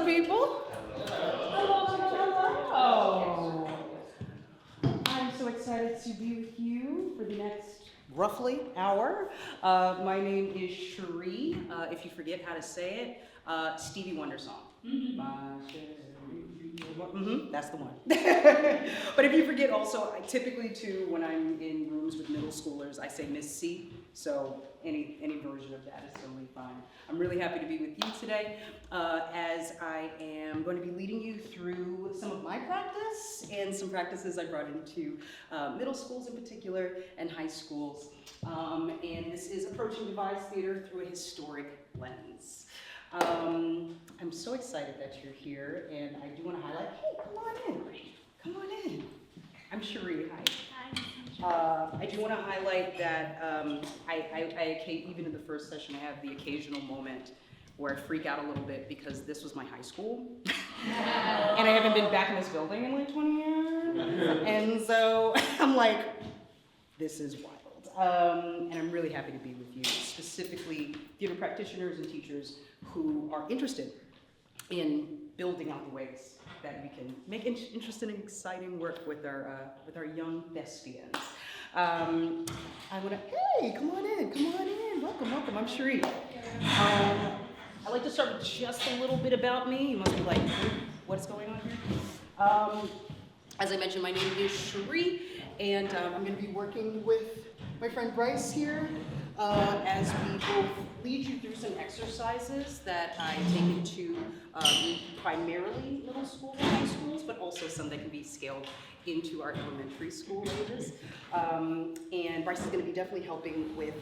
people. Hello, hello. I'm so excited to be with you for the next roughly hour. My name is Cherrye. If you forget how to say it, Stevie Wonder song. That's the one. But if you forget also, I typically too, when I'm in rooms with middle schoolers, I say Miss C. So any version of that is totally fine. I'm really happy to be with you today as I am going to be leading you through some of my practice and some practices I brought into middle schools in particular and high schools. And this is approaching devised theater through a historic lens. I'm so excited that you're here, and I do want to highlight, hey, come on in. I'm Cherrye, hi. I do want to highlight that even in the first session, I have the occasional moment where I freak out a little bit because this was my high school, and I haven't been back in this building in like 20 years, and so I'm like, this is wild. And I'm really happy to be with you, specifically theater practitioners and teachers who are interested in building out the ways that we can make interesting and exciting work with our young thespians. I want to, hey, come on in, welcome, I'm Cherrye. I'd like to start with just a little bit about me. You must be like, what's going on here? As I mentioned, my name is Cherrye, and I'm going to be working with my friend Bryce here as we both lead you through some exercises that I take into primarily middle school and high schools, but also some that can be scaled into our elementary school ages. And Bryce is going to be definitely helping with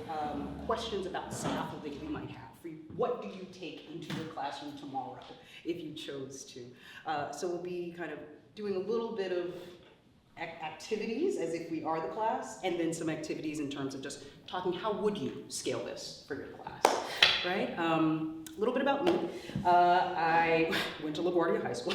questions about scaffolding you might have. For you. What do you take into your classroom tomorrow if you chose to? So we'll be kind of doing a little bit of activities as if we are the class, and then some activities in terms of just talking how would you scale this for your class, right? A little bit about me. I went to LaGuardia High School.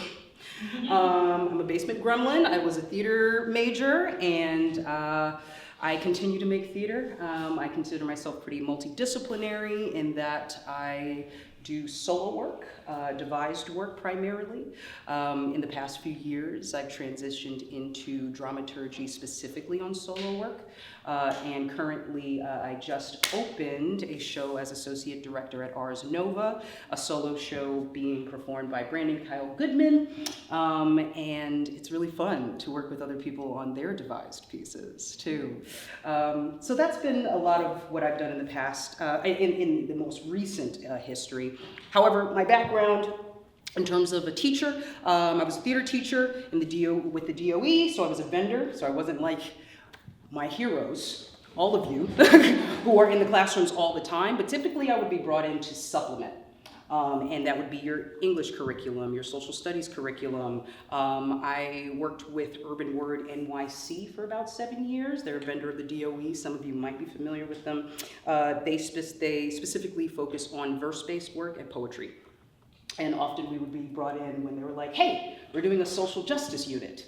I'm a basement gremlin. I was a theater major, and I continue to make theater. I consider myself pretty multidisciplinary in that I do solo work, devised work primarily. In the past few years, I've transitioned into dramaturgy specifically on solo work. And currently, I just opened a show as associate director at Ars Nova, a solo show being performed by Brandon Kyle Goodman. And it's really fun to work with other people on their devised pieces too. So that's been a lot of what I've done in the past, in the most recent history. However, my background in terms of a teacher, I was a theater teacher in with the DOE, so I was a vendor, so I wasn't like my heroes, all of you, who are in the classrooms all the time, but typically I would be brought in to supplement. And that would be your English curriculum, your social studies curriculum. I worked with Urban Word NYC for about 7 years. They're a vendor of the DOE. Some of you might be familiar with them. They specifically focus on verse-based work and poetry. And often we would be brought in when they were like, hey, we're doing a social justice unit.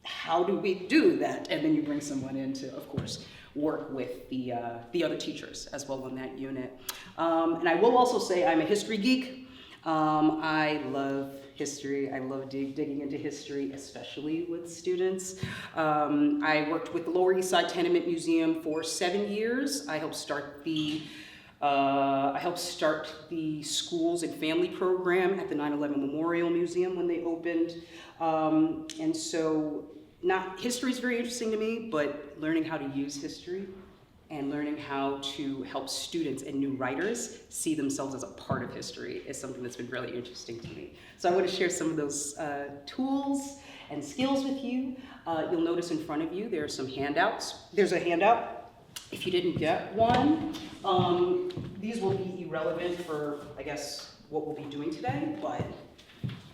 How do we do that? And then you bring someone in to, of course, work with the other teachers as well on that unit. And I will also say I'm a history geek. I love history. I love digging into history, especially with students. I worked with the Lower East Side Tenement Museum for 7 years. I helped start the schools and family program at the 9/11 Memorial Museum when they opened. And so history is very interesting to me, but learning how to use history and learning how to help students and new writers see themselves as a part of history is something that's been really interesting to me. So I want to share some of those tools and skills with you. You'll notice in front of you there are some handouts. There's a handout. If you didn't get one, these will be irrelevant for, I guess, what we'll be doing today, but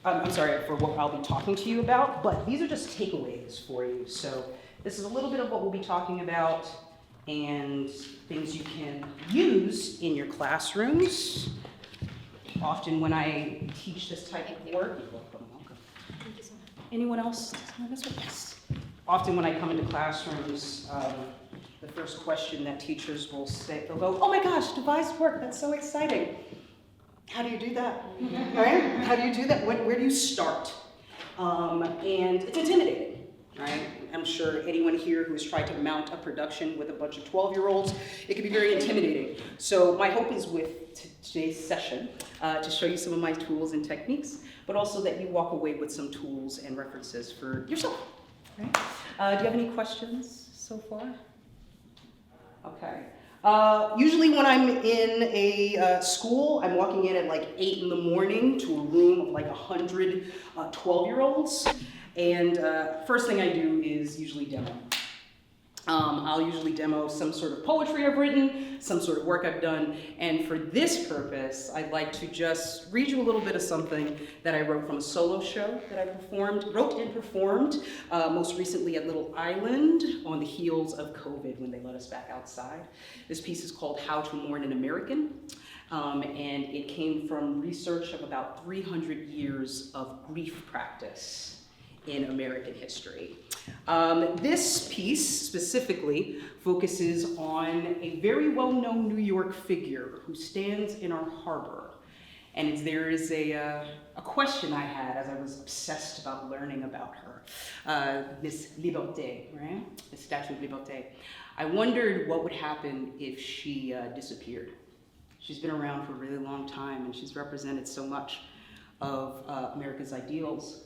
I'm sorry, for what I'll be talking to you about, but these are just takeaways for you. So this is a little bit of what we'll be talking about and things you can use in your classrooms. Often when I teach this type of work, welcome. Anyone else? Yes. Often when I come into classrooms, the first question that teachers will say, they'll go, oh my gosh, devised work, that's so exciting. How do you do that? Right? How do you do that? Where do you start? And it's intimidating, right? I'm sure anyone here who has tried to mount a production with a bunch of 12-year-olds, it can be very intimidating. So my hope is with today's session to show you some of my tools and techniques, but also that you walk away with some tools and references for yourself. Right? Do you have any questions so far? Okay. Usually when I'm in a school, I'm walking in at like 8 in the morning to a room of like 100 12-year-olds. And first thing I do is usually demo. I'll usually demo some sort of poetry I've written, some sort of work I've done, and for this purpose, I'd like to just read you a little bit of something that I wrote from a solo show that I wrote and performed, most recently at Little Island on the heels of COVID when they let us back outside. This piece is called How to Mourn an American, and it came from research of about 300 years of grief practice in American history. This piece specifically focuses on a very well-known New York figure who stands in our harbor. And there is a question I had as I was obsessed about learning about her, Miss Liberté, right? The Statue of Liberté. I wondered what would happen if she disappeared. She's been around for a really long time and she's represented so much of America's ideals.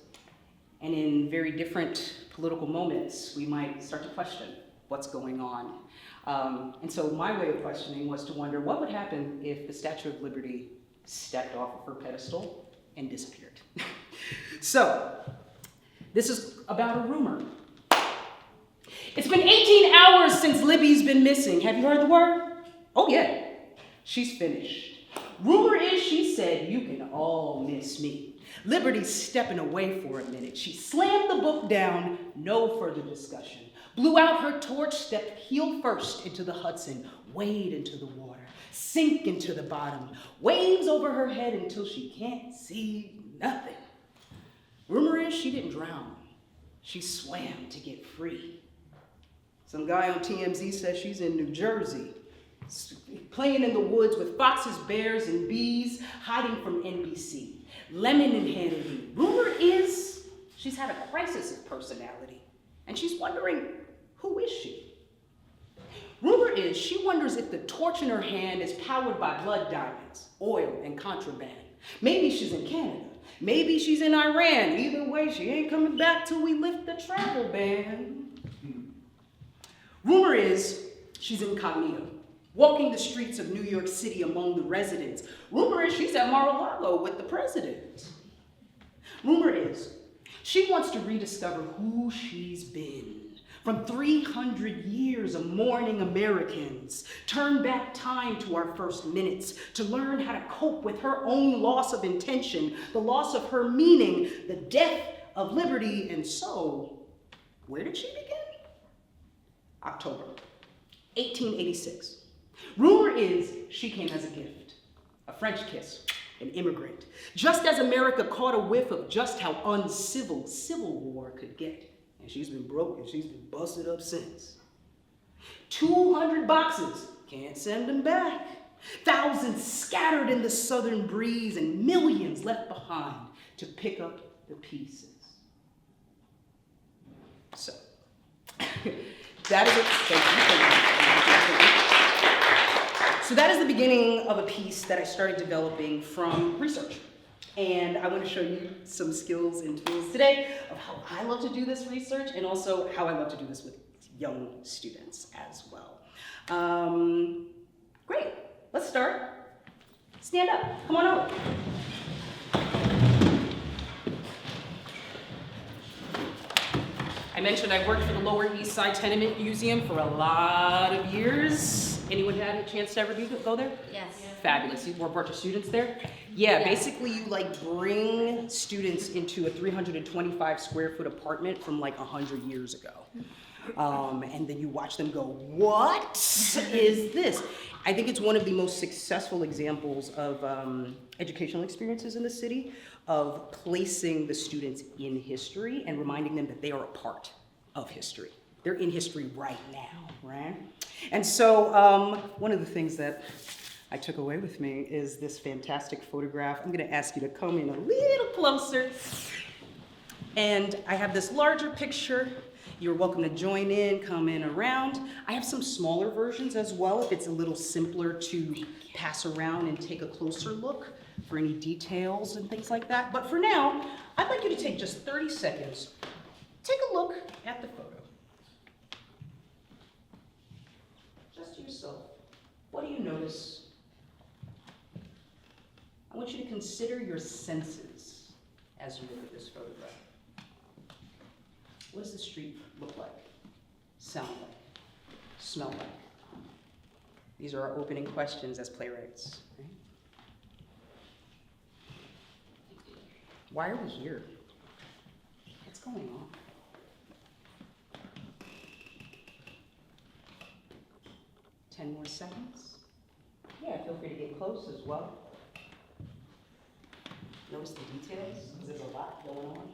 And in very different political moments, we might start to question what's going on. And so my way of questioning was to wonder what would happen if the Statue of Liberty stepped off of her pedestal and disappeared. So, this is about a rumor. It's been 18 hours since Libby's been missing. Have you heard the word? Oh yeah, she's finished. Rumor is she said, "You can all miss me." Liberty's stepping away for a minute. She slammed the book down, no further discussion. Blew out her torch, stepped heel first into the Hudson, wade into the water, sink into the bottom, waves over her head until she can't see nothing. Rumor is she didn't drown. She swam to get free. Some guy on TMZ says she's in New Jersey, playing in the woods with foxes, bears, and bees, hiding from NBC. Lemon and Hannity. Rumor is she's had a crisis of personality, and she's wondering, who is she? Rumor is she wonders if the torch in her hand is powered by blood diamonds, oil, and contraband. Maybe she's in Canada. Maybe she's in Iran. Either way, she ain't coming back till we lift the travel ban. Rumor is she's incognito, walking the streets of New York City among the residents. Rumor is she's at Mar-a-Lago with the president. Rumor is she wants to rediscover who she's been. From 300 years of mourning Americans, turn back time to our first minutes to learn how to cope with her own loss of intention, the loss of her meaning, the death of liberty, and so, where did she begin? October, 1886. Rumor is she came as a gift, a French kiss, an immigrant, just as America caught a whiff of just how uncivil Civil War could get. And she's been broke and she's been busted up since. 200 boxes, can't send them back. Thousands scattered in the southern breeze and millions left behind to pick up the pieces. So, that is it. Thank you. So that is the beginning of a piece that I started developing from research. And I want to show you some skills and tools today of how I love to do this research and also how I love to do this with young students as well. Great, let's start. Stand up, come on over. I mentioned I worked for the Lower East Side Tenement Museum for a lot of years. Anyone had a chance to ever go there? Yes. Fabulous. You were a bunch of students there? Yeah, basically you like bring students into a 325 square foot apartment from like 100 years ago. And then you watch them go, what is this? I think it's one of the most successful examples of educational experiences in the city of placing the students in history and reminding them that they are a part of history. They're in history right now, right? And so one of the things that I took away with me is this fantastic photograph. I'm gonna ask you to come in a little closer. And I have this larger picture. You're welcome to join in, come in around. I have some smaller versions as well if it's a little simpler to pass around and take a closer look for any details and things like that. But for now, I'd like you to take just 30 seconds. Take a look at the photo. Just yourself. What do you notice? I want you to consider your senses as you look at this photograph. What does the street look like, sound like, smell like? These are our opening questions as playwrights. Right? Why are we here? What's going on? Ten more seconds. Yeah, feel free to get close as well. Notice the details, because there's a lot going on.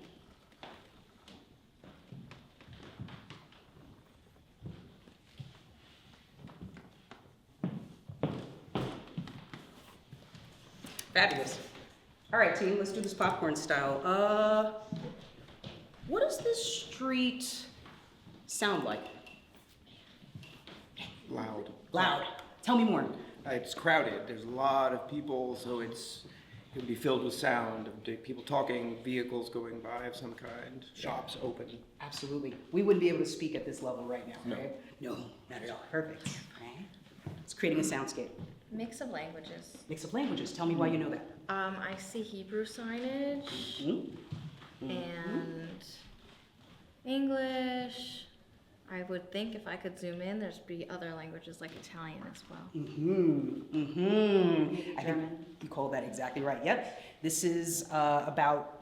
Fabulous. All right, team, let's do this popcorn style. What does this street sound like? Loud. Loud. Tell me more. It's crowded. There's a lot of people, so it can be filled with sound of people talking, vehicles going by of some kind, shops open. Absolutely. We wouldn't be able to speak at this level right now, No. right? No, not at all. Perfect. Right? It's creating a soundscape. Mix of languages. Mix of languages. Tell me why you know that. I see Hebrew signage Mm-hmm. and English. I would think if I could zoom in, there'd be other languages like Italian as well. I think you called that exactly right. Yep. This is about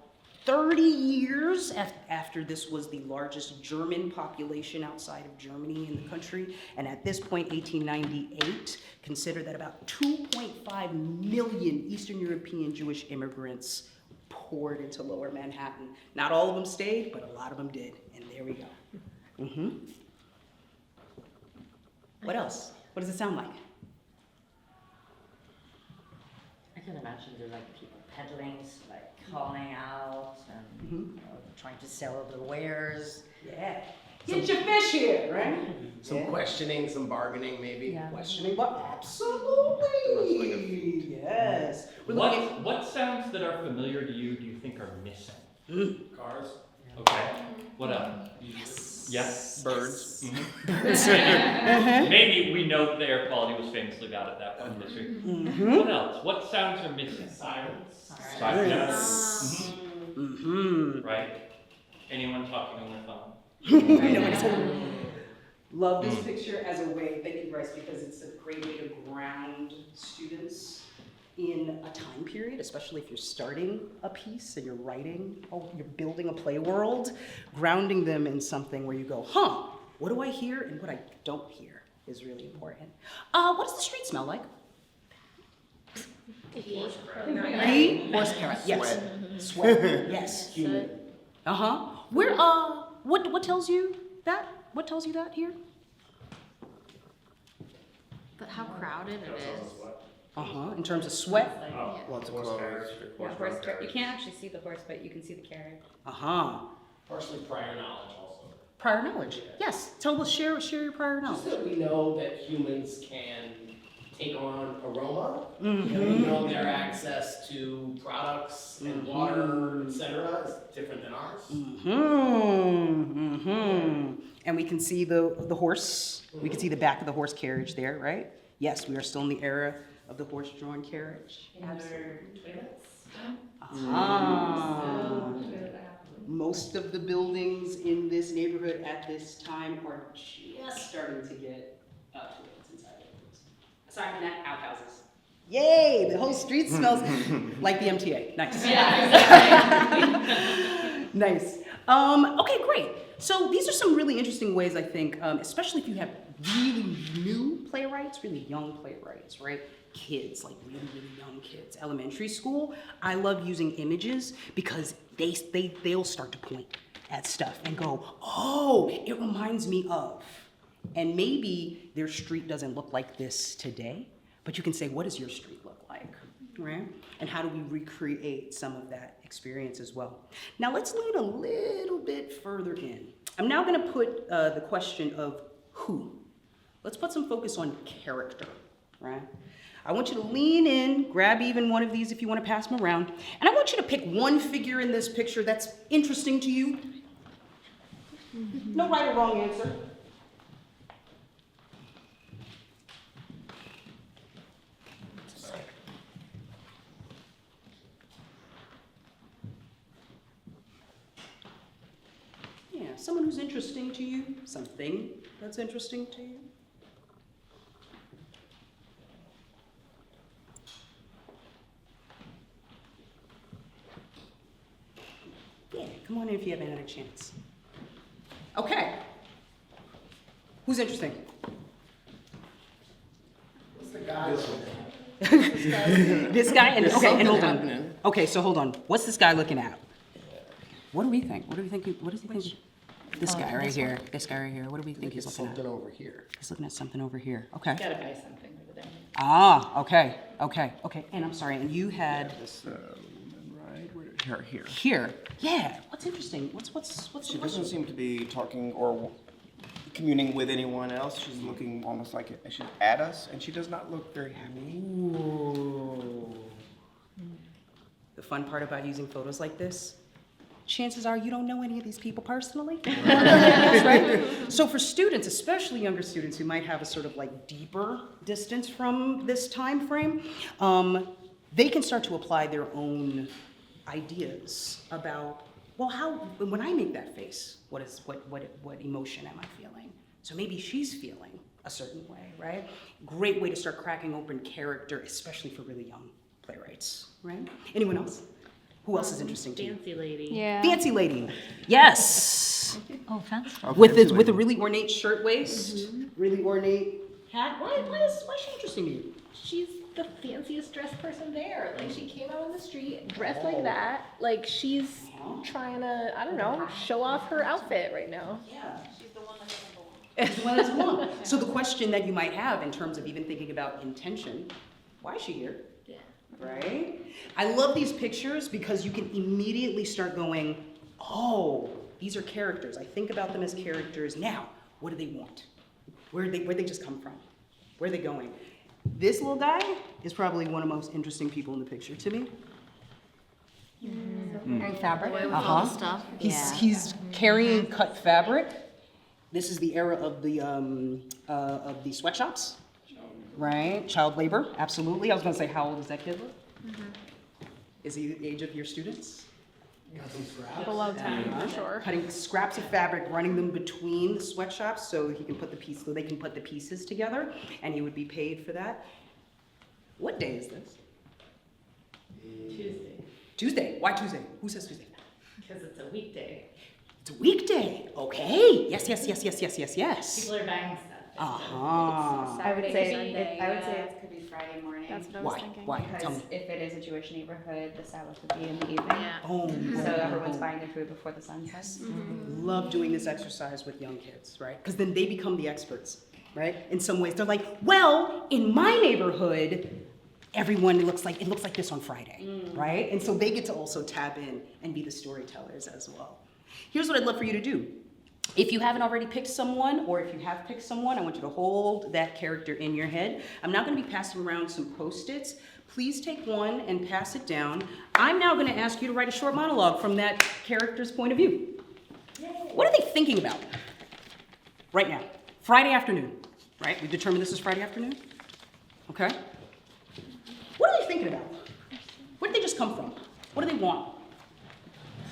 30 years after this was the largest German population outside of Germany in the country. And at this point, 1898, consider that about 2.5 million Eastern European Jewish immigrants poured into Lower Manhattan. Not all of them stayed, but a lot of them did. And there we go. Mm-hmm. What else? What does it sound like? I can imagine there are like people peddling, like calling out and you know, trying to sell their wares. Yeah. Get your fish here, right? Some questioning, some bargaining, maybe. Yeah. Questioning, but absolutely. Yes. We're looking at- What sounds that are familiar to you do you think are missing? Cars. Okay. What else? Yes. Birds. Maybe we know that the air quality was famously bad at that point in history. What else? What sounds are missing? Silence. Silence. Mm-hmm. Right? Anyone talking on their phone? I know it's Love this picture as a way, thank you, Bryce, because it's a great way to ground students in a time period, especially if you're starting a piece and you're writing, you're building a play world, grounding them in something where you go, what do I hear and what I don't hear is really important. What does the street smell like? Horse carrot, yes. Sweat, yes. Humid. Where, what tells you that? What tells you that here? But how crowded it is. In terms of sweat? Lots of clothes. Yeah, horse carriage. You can't actually see the horse, but you can see the carriage. Partially prior knowledge also. Prior knowledge, yes. Share your prior knowledge. Just that we know that humans can take on aroma. And we know their access to products and water, etc. is different than ours. And we can see the horse. We can see the back of the horse carriage there, right? Yes, we are still in the era of the horse-drawn carriage. Most of the buildings in this neighborhood at this time are just starting to get toilets inside of it. Aside from that, outhouses. Yay! The whole street smells like the MTA. Nice. Nice. Okay, great. So these are some really interesting ways, I think, especially if you have really new playwrights, really young playwrights, right? Kids, like really, really young kids, elementary school. I love using images because they'll start to point at stuff and go, oh, it reminds me of. And maybe their street doesn't look like this today, but you can say, what does your street look like, right? And how do we recreate some of that experience as well? Now let's lean a little bit further in. I'm now gonna put the question of who. Let's put some focus on character, right? I want you to lean in, grab even one of these if you want to pass them around, and I want you to pick one figure in this picture that's interesting to you. No right or wrong answer. Yeah, someone who's interesting to you, something that's interesting to you. Yeah, come on in if you haven't had a chance. Okay. Who's interesting? What's the guy over there? This guy? And, There's okay, and something hold on. happening. Okay, so hold on. What's this guy looking at? What do we think? What do we think? What does he think? This guy right here. This guy right here. What do we think he's It's looking at? something over here. He's looking at something over here. Okay. Gotta buy something over there. Ah, okay, okay, okay. And I'm sorry, and you had This woman, right? Her here. here. Yeah. What's interesting? What's She the doesn't question? seem to be talking or communing with anyone else. She's looking almost like she's at us, and she does not look very happy. Ooh. The fun part about using photos like this, chances are you don't know any of these people personally. That's right. So for students, especially younger students who might have a sort of like deeper distance from this time frame, they can start to apply their own ideas about, well, how, when I make that face, what emotion am I feeling? So maybe she's feeling a certain way, right? Great way to start cracking open character, especially for really young playwrights, right? Anyone else? Who else is interesting to you? Fancy lady. Yeah. Fancy lady. Yes. Oh, fancy. With a really ornate shirtwaist, really ornate hat. Why is she interesting to you? She's the fanciest dressed person there. Like, she came out on the street dressed like that. Like, she's trying to, I don't know, show off her outfit right now. Yeah. As well as one. So the question that you might have in terms of even thinking about intention, why is she here? Yeah. Right? I love these pictures because you can immediately start going, oh, these are characters. I think about them as characters. Now, what do they want? Where'd they just come from? Where are they going? This little guy is probably one of the most interesting people in the picture to me. Wearing fabric. Boy with all the stuff. He's carrying cut fabric. This is the era of the sweatshops, right? Child labor, absolutely. I was gonna say, how old does that kid look? Is he the age of your students? Got some scraps. Below 10, for sure. Cutting scraps of fabric, running them between the sweatshops so he can put the piece, so they can put the pieces together, and he would be paid for that. What day is this? Tuesday, Tuesday. Why Tuesday? Who says Tuesday? because it's a weekday. It's a weekday. Okay. Yes. People are buying stuff. Uh-huh. I would say, Sunday, I would say yeah. it could be Friday morning. That's what I was Why? thinking. Why? Tell Because me. if it is a Jewish neighborhood, the Sabbath would be in the evening. Yeah. Oh, So everyone's buying their food before the sun sets. Love doing this exercise with young kids, right? Because then they become the experts, right? In some ways, they're like, well, in my neighborhood, everyone looks like this on Friday, right? And so they get to also tap in and be the storytellers as well. Here's what I'd love for you to do. If you haven't already picked someone, or if you have picked someone, I want you to hold that character in your head. I'm now going to be passing around some Post-its. Please take one and pass it down. I'm now going to ask you to write a short monologue from that character's point of view. What are they thinking about right now? Friday afternoon, right? We determined this is Friday afternoon? Okay. What are they thinking about? Where did they just come from? What do they want?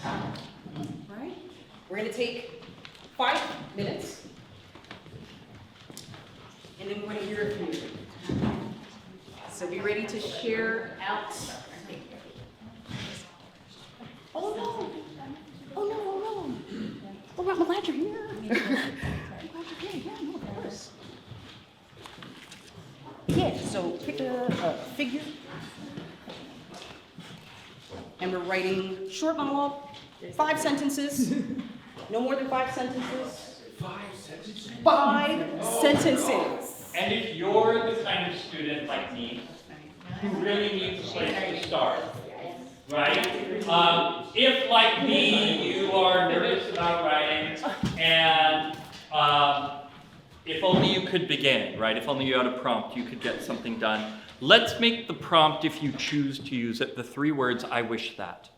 Right? We're going to take 5 minutes, and then we're going to hear it from you. So be ready to share out. Oh no! Oh no! Oh no! Oh, I'm glad you're here. I'm glad you're here. Yeah, no, of course. Yeah. So pick a figure, and we're writing short monologue, 5 sentences. No more than 5 sentences. 5 sentences? 5 sentences. And if you're the kind of student like me, who really needs a place to start, right? If, like me, you are nervous about writing, and if only you could begin, right? If only you had a prompt, you could get something done. Let's make the prompt, if you choose to use it, the 3 words, I wish that.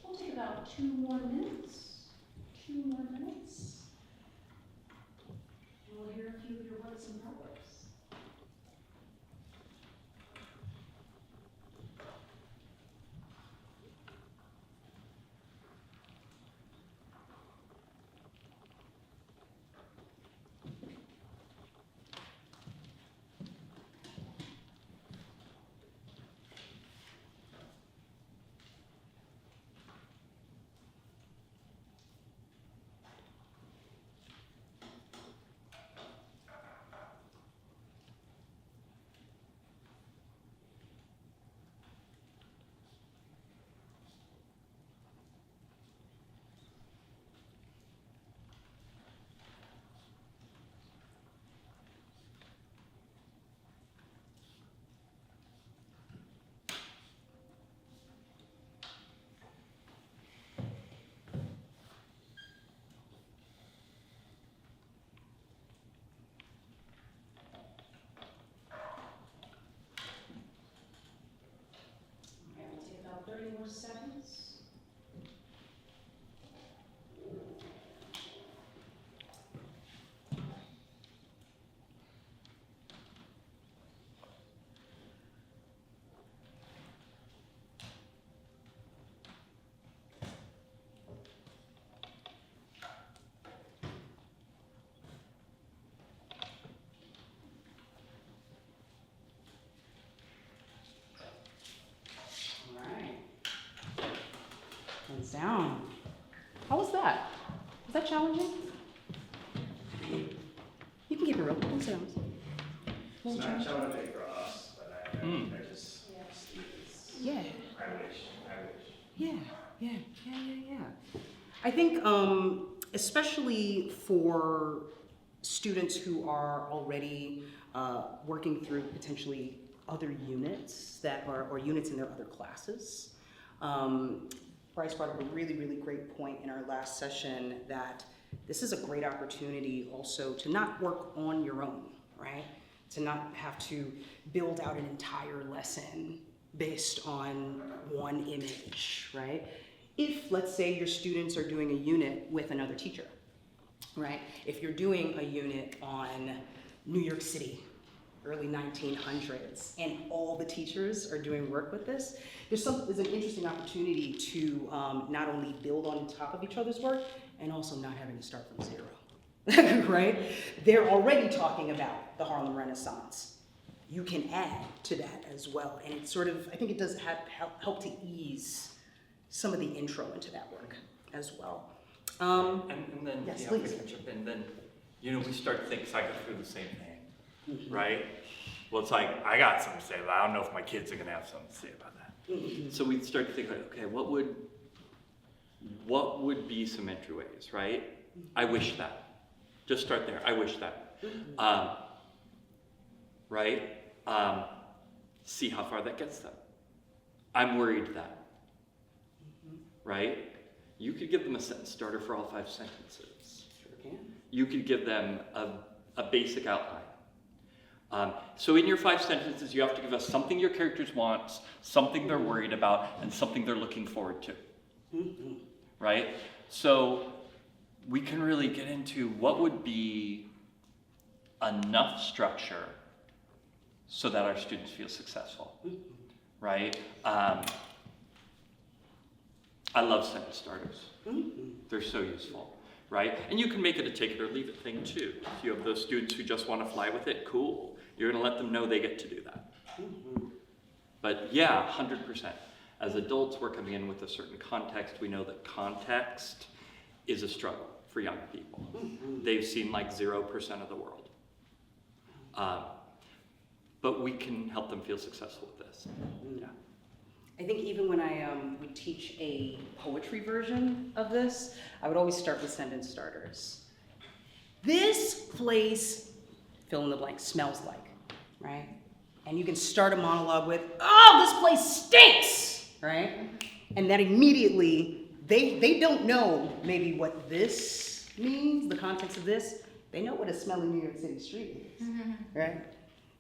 We'll take about 2 more minutes. 2 more minutes. And we'll hear a few of your works in progress. Okay, we'll take about 30 more seconds. All right. Hands down. How was that? Was that challenging? You can keep it real. Hands down. It's not challenging for us, but I just, Yeah. I wish. Yeah. I think, especially for students who are already working through potentially other units that are, or units in their other classes. Bryce brought up a really, really great point in our last session that this is a great opportunity also to not work on your own, right? To not have to build out an entire lesson based on one image, right? If, let's say, your students are doing a unit with another teacher, right? If you're doing a unit on New York City, early 1900s, and all the teachers are doing work with this. There's an interesting opportunity to not only build on top of each other's work, and also not having to start from zero, right? They're already talking about the Harlem Renaissance. You can add to that as well, and it's sort of, I think it does help to ease some of the intro into that work as well. And then, Yes, yeah, please. if I can jump in, then, you know, we start to think, 'cause I go through the same thing, right? Well, it's like, I got something to say, but I don't know if my kids are gonna have something to say about that. So we start to think like, okay, what would be some entryways, right? I wish that. Just start there, I wish that. Right? See how far that gets them. I'm worried that. Right? You could give them a sentence starter for all 5 sentences. Sure can. You could give them a basic outline. So in your 5 sentences, you have to give us something your characters want, something they're worried about, and something they're looking forward to. Right? So we can really get into what would be enough structure so that our students feel successful. Right? I love sentence starters. They're so useful, right? And you can make it a take it or leave it thing too. If you have those students who just want to fly with it, cool. You're gonna let them know they get to do that. But yeah, 100%. As adults, we're coming in with a certain context. We know that context is a struggle for young people. They've seen like 0% of the world. But we can help them feel successful with this. Yeah. I think even when I would teach a poetry version of this, I would always start with sentence starters. This place, fill in the blank, smells like, right? And you can start a monologue with, oh, this place stinks, right? And that immediately, they don't know maybe what this means, the context of this. They know what a smelly New York City street is, right?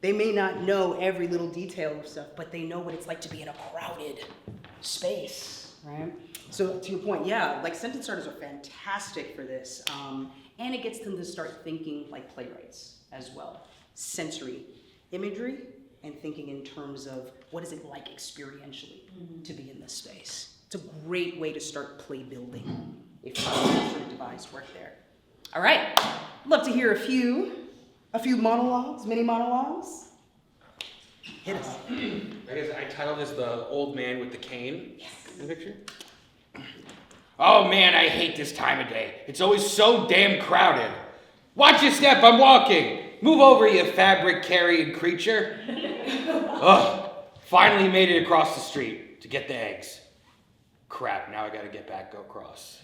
They may not know every little detail of stuff, but they know what it's like to be in a crowded space, right? So to your point, yeah, like sentence starters are fantastic for this. And it gets them to start thinking like playwrights as well. Sensory imagery and thinking in terms of what is it like experientially to be in this space. It's a great way to start play building if you have sort of devised work there. All right, love to hear a few monologues, mini monologues. Hit us. I guess I titled this The Old Man with the Cane. Yes. In the picture. Oh man, I hate this time of day. It's always so damn crowded. Watch your step, I'm walking. Move over, you fabric-carrying creature. Ugh, finally made it across the street to get the eggs. Crap, now I gotta get back, go across.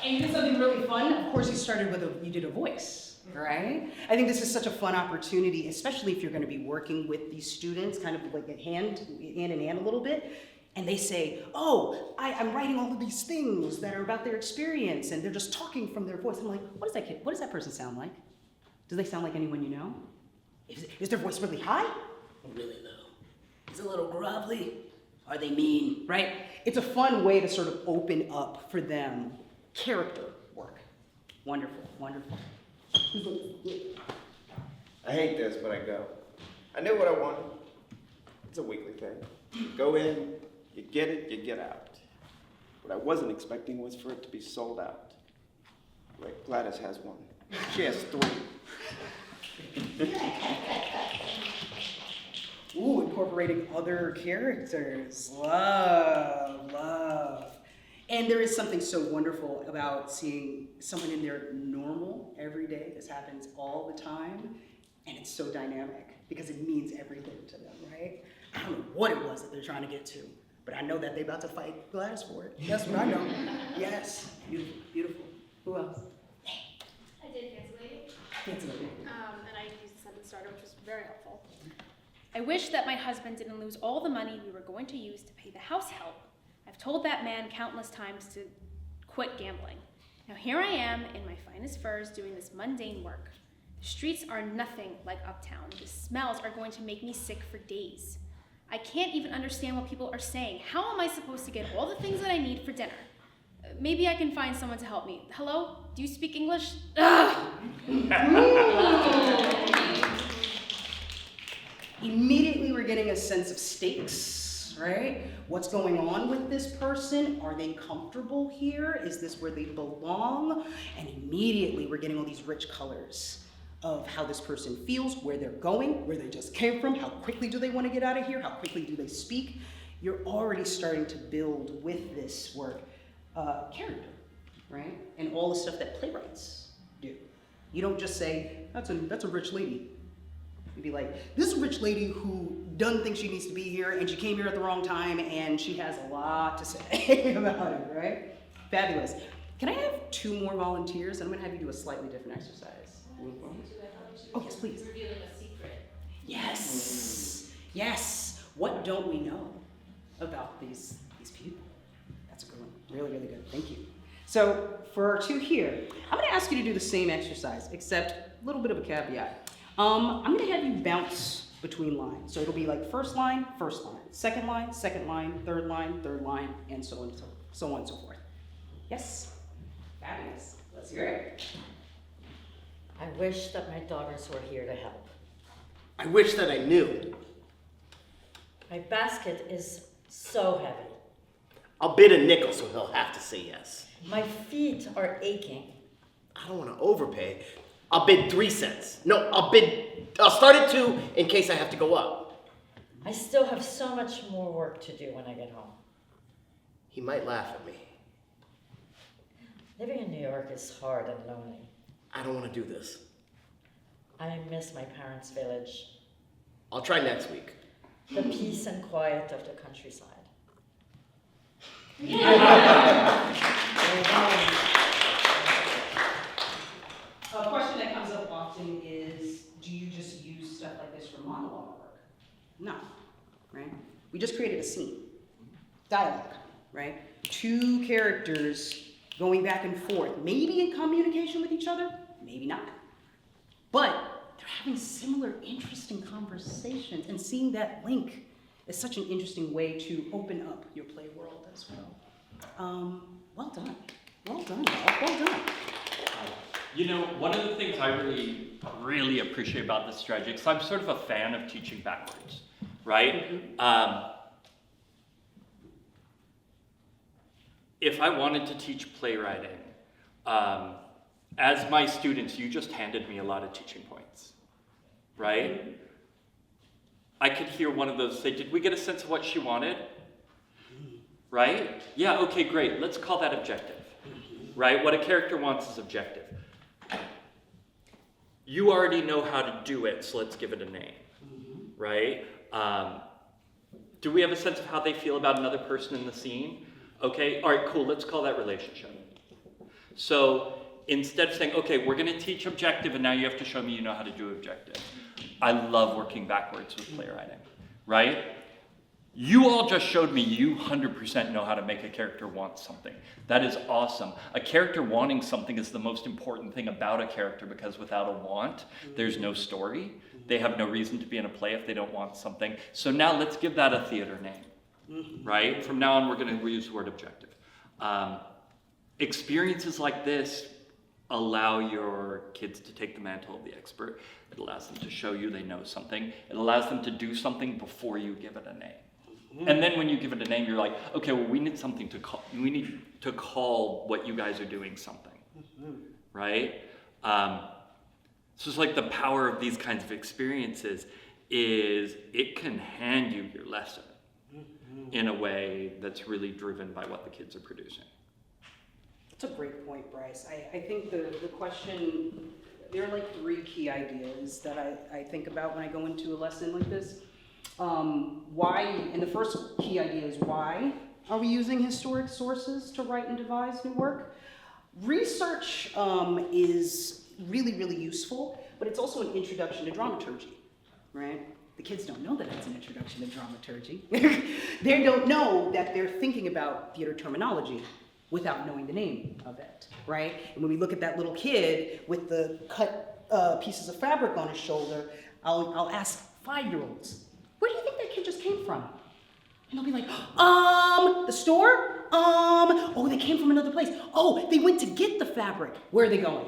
And you did something really fun. Of course, you started with you did a voice, right? I think this is such a fun opportunity, especially if you're going to be working with these students, kind of like hand in hand a little bit, and they say, "Oh, I'm writing all of these things that are about their experience," and they're just talking from their voice. I'm like, "What does that person sound like? Do they sound like anyone you know? Is their voice really high or really low? Is it a little grovelly? Are they mean?" Right? It's a fun way to sort of open up for them. Character work. Wonderful, wonderful. I hate this, but I go. I knew what I wanted. It's a weekly thing. Go in, you get it, you get out. What I wasn't expecting was for it to be sold out. Right, Gladys has one. She has 3. Ooh, incorporating other characters. Love. And there is something so wonderful about seeing someone in their normal, everyday, this happens all the time, and it's so dynamic because it means everything to them, right? I don't know what it was that they're trying to get to, but I know that they're about to fight Gladys for it. That's what I know. Yes, beautiful, beautiful. Who else? I did Fancy Lady. Fancy Lady. And I used the sentence starter, which was very helpful. I wish that my husband didn't lose all the money we were going to use to pay the house help. I've told that man countless times to quit gambling. Now here I am in my finest furs doing this mundane work. The streets are nothing like uptown. The smells are going to make me sick for days. I can't even understand what people are saying. How am I supposed to get all the things that I need for dinner? Maybe I can find someone to help me. Hello? Do you speak English? Ugh. Immediately we're getting a sense of stakes, right? What's going on with this person? Are they comfortable here? Is this where they belong? And immediately we're getting all these rich colors of how this person feels, where they're going, where they just came from, how quickly do they want to get out of here, how quickly do they speak. You're already starting to build with this work character, right? And all the stuff that playwrights do. You don't just say, that's a rich lady. You'd be like, this is a rich lady who doesn't think she needs to be here, and she came here at the wrong time, and she has a lot to say about it, right? Fabulous. Can I have 2 more volunteers? I'm gonna have you do a slightly different exercise. Oh, yes, please. Revealing a secret. Yes, yes. What don't we know about these people? That's a good one. Really, really good. Thank you. So for our 2 here, I'm going to ask you to do the same exercise, except a little bit of a caveat. I'm going to have you bounce between lines. So it'll be like first line, second line, third line, and so on and so forth. Yes? Fabulous. Let's hear it. I wish that my daughters were here to help. I wish that I knew. My basket is so heavy. I'll bid a nickel, so he'll have to say yes. My feet are aching. I don't want to overpay. I'll bid 3 cents. No, I'll start at 2 in case I have to go up. I still have so much more work to do when I get home. He might laugh at me. Living in New York is hard and lonely. I don't want to do this. I miss my parents' village, I'll try next week. the peace and quiet of the countryside. A question that comes up often is, do you just use stuff like this for monologue work? No, right? We just created a scene, dialogue, right? 2 characters going back and forth, maybe in communication with each other, maybe not. But they're having similar interesting conversations, and seeing that link is such an interesting way to open up your play world as well. Well done. Well done, Bob. Well done. You know, one of the things I really, really appreciate about this strategy, because I'm sort of a fan of teaching backwards, right? If I wanted to teach playwriting, as my students, you just handed me a lot of teaching points, right? I could hear one of those say, did we get a sense of what she wanted? Right? Yeah, okay, great. Let's call that objective, right? What a character wants is objective. You already know how to do it, so let's give it a name, right? Do we have a sense of how they feel about another person in the scene? Okay, all right, cool, let's call that relationship. So instead of saying, okay, we're gonna teach objective and now you have to show me you know how to do objective. I love working backwards with playwriting, right? You all just showed me you 100% know how to make a character want something. That is awesome. A character wanting something is the most important thing about a character, because without a want, there's no story. They have no reason to be in a play if they don't want something. So now let's give that a theater name, right? From now on, we're going to use the word objective. Experiences like this allow your kids to take the mantle of the expert. It allows them to show you they know something. It allows them to do something before you give it a name. And then when you give it a name, you're like, okay, well, we need something to call. We need to call what you guys are doing something, right? So it's like the power of these kinds of experiences is it can hand you your lesson in a way that's really driven by what the kids are producing. That's a great point, Bryce. I think the question, there are like 3 key ideas that I think about when I go into a lesson like this. Why, and the first key idea is, why are we using historic sources to write and devise new work? Research is really, really useful, but it's also an introduction to dramaturgy, right? The kids don't know that it's an introduction to dramaturgy. They don't know that they're thinking about theater terminology without knowing the name of it, right? And when we look at that little kid with the cut pieces of fabric on his shoulder, I'll ask 5-year-olds, where do you think that kid just came from? And they'll be like, the store? Oh, they came from another place. Oh, they went to get the fabric. Where are they going?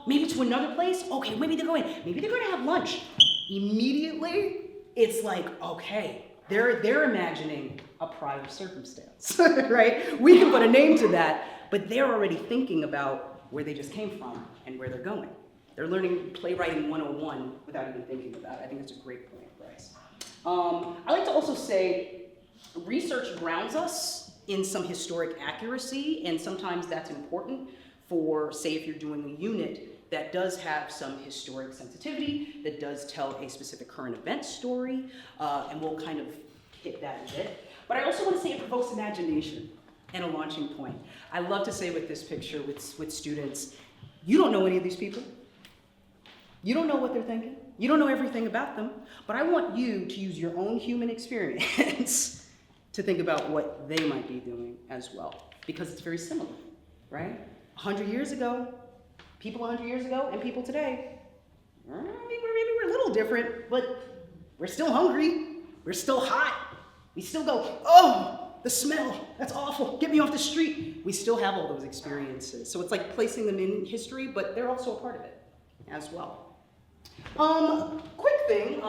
Maybe to another place? Okay, maybe they're going to have lunch. Immediately, it's like, okay, they're imagining a prior circumstance, right? We can put a name to that, but they're already thinking about where they just came from and where they're going. They're learning Playwriting 101 without even thinking about it. I think that's a great point, Bryce. I like to also say research grounds us in some historic accuracy, and sometimes that's important for, say, if you're doing a unit that does have some historic sensitivity, that does tell a specific current event story, and we'll kind of hit that in a bit. But I also want to say it provokes imagination and a launching point. I love to say with this picture with students, you don't know any of these people. You don't know what they're thinking. You don't know everything about them, but I want you to use your own human experience to think about what they might be doing as well, because it's very similar, right? 100 years ago, people 100 years ago, and people today, maybe we're a little different, but we're still hungry, we're still hot, we still go, oh, the smell, that's awful, get me off the street. We still have all those experiences. So it's like placing them in history, but they're also a part of it as well. Quick thing,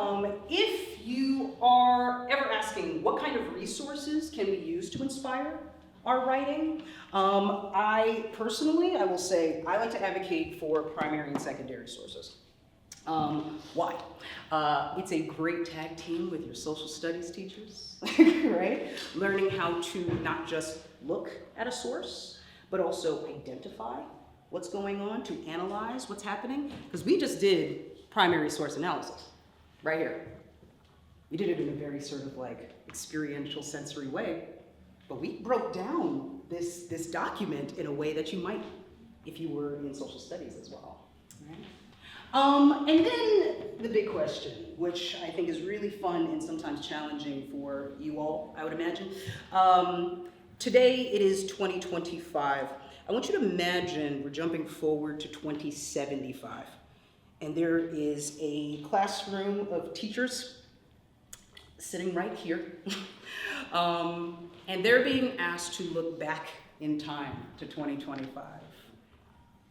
if you are ever asking what kind of resources can we use to inspire our writing, I will say, I like to advocate for primary and secondary sources. Why? It's a great tag team with your social studies teachers, right? Learning how to not just look at a source, but also identify what's going on, to analyze what's happening, because we just did primary source analysis, right here. We did it in a very sort of like experiential sensory way, but we broke down this document in a way that you might if you were in social studies as well, right? And then the big question, which I think is really fun and sometimes challenging for you all, I would imagine. Today it is 2025. I want you to imagine we're jumping forward to 2075. And there is a classroom of teachers sitting right here. And they're being asked to look back in time to 2025.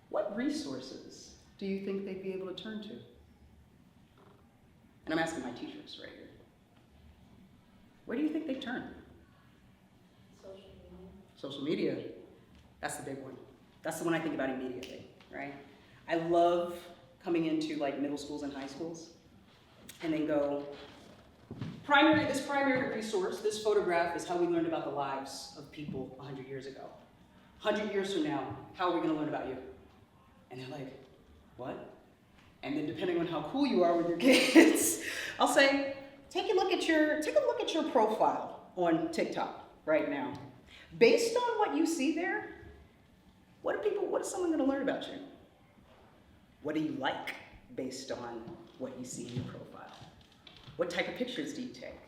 What resources do you think they'd be able to turn to? And I'm asking my teachers right here. Where do you think they'd turn? Social media. Social media. That's the big one. That's the one I think about immediately, right? I love coming into like middle schools and high schools and then go, this primary resource, this photograph is how we learned about the lives of people 100 years ago. 100 years from now, how are we gonna learn about you? And they're like, what? And then depending on how cool you are with your kids, I'll say, take a look at your profile on TikTok right now. Based on what you see there, what is someone gonna learn about you? What do you like based on what you see in your profile? What type of pictures do you take?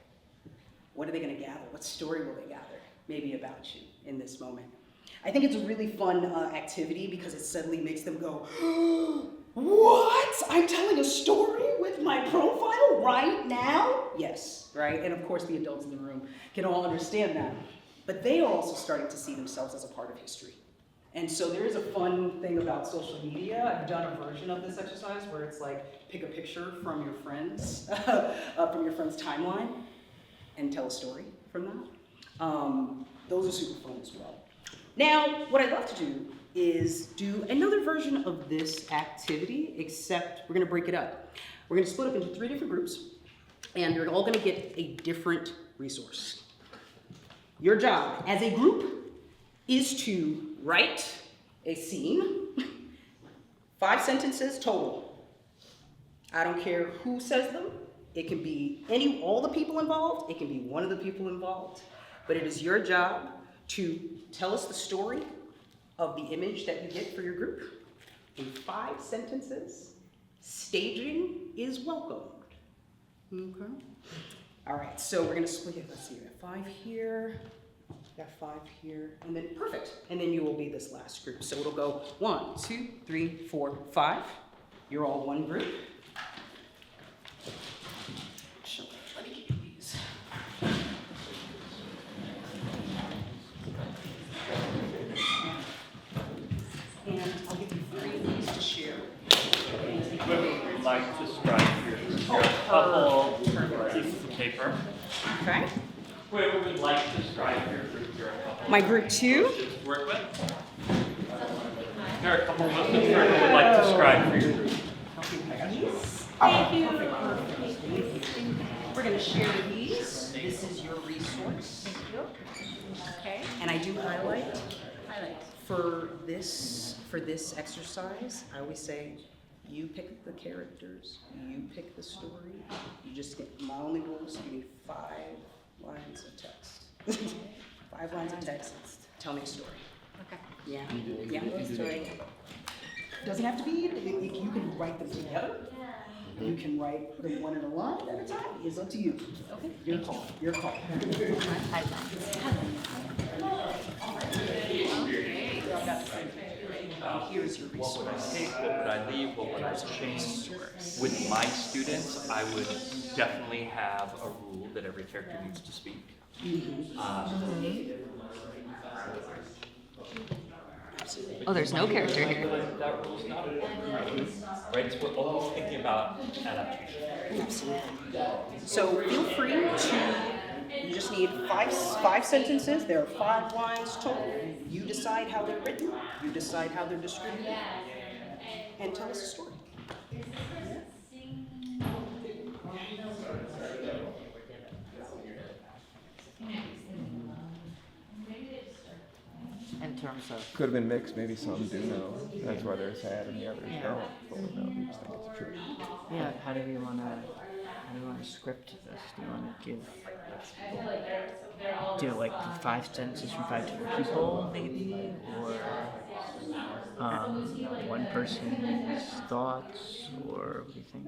What are they gonna gather? What story will they gather, maybe about you in this moment? I think it's a really fun activity because it suddenly makes them go, what? I'm telling a story with my profile right now? Yes, right? And of course the adults in the room can all understand that. But they are also starting to see themselves as a part of history. And so there is a fun thing about social media. I've done a version of this exercise where it's like, pick a picture from your friend's timeline and tell a story from that. Those are super fun as well. Now, what I'd love to do is do another version of this activity, except we're gonna break it up. We're gonna split up into 3 different groups, and you're all gonna get a different resource. Your job as a group is to write a scene, 5 sentences total. I don't care who says them. It can be all the people involved. It can be one of the people involved. But it is your job to tell us the story of the image that you get for your group in 5 sentences. Staging is welcomed. Okay. All right, so we're gonna split it. Let's see, we got 5 here. Got 5 here, and then perfect. And then you will be this last group. So it'll go 1, 2, 3, 4, 5. You're all one group. Let me give you these. paper. Okay. Whoever would like to describe your group, here are a couple My of group 2. to work with. Here are a couple of us who would like to describe for your group. Thank you. We're going to share these. This is your resource. Okay. And I do highlight. For this exercise, I always say, you pick the characters, you pick the story. You just get, my only rule is you need 5 lines of text. 5 lines of text. Tell me a story. Okay. Yeah. Story. Doesn't have to be. You can write them together. You can write them one in a line at a time. It's up to you. Okay. Your call. Your call. Here's your What would I resource. take? What would I leave? What would I change? With my students, I would definitely have a rule that every character needs to speak. Oh, there's no character here. That rule's not important, right? So we're always thinking about adaptation. Absolutely. So feel free to, you just need five sentences. There are 5 lines total. You decide how they're written. You decide how they're distributed. And tell us a story. In terms of, Could have been mixed, maybe some do know. That's why they're sad and the others don't. But no, you just think it's true. yeah, how do you wanna script this? Do you wanna do like 5 sentences from 5 different people, maybe? Or one person's thoughts, or what do you think?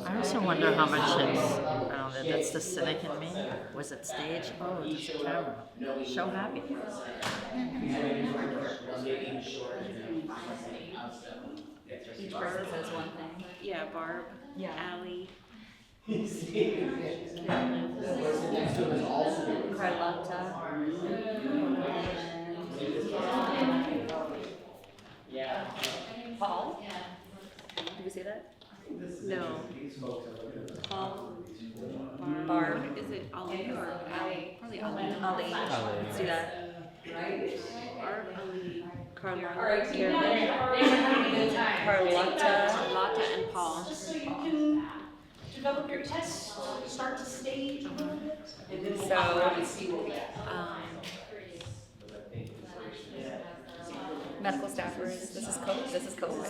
I also wonder how much it's, I don't know, that's the cynic in me. Was it staged? Oh, it's a camera. Show happy. Each person says one thing. Yeah, Barb, Allie. Carlotta. Paul. Did we say that? No. Paul. Barb. Is it Ali or Allie? Probably Ali. Ali. Let's do that. Barb, Ali. Carlotta. Carlotta and Paul. So you can develop your test, start to stage a little bit. And then we'll talk about it and see what we get. Medical staffers. This is COVID. This is COVID.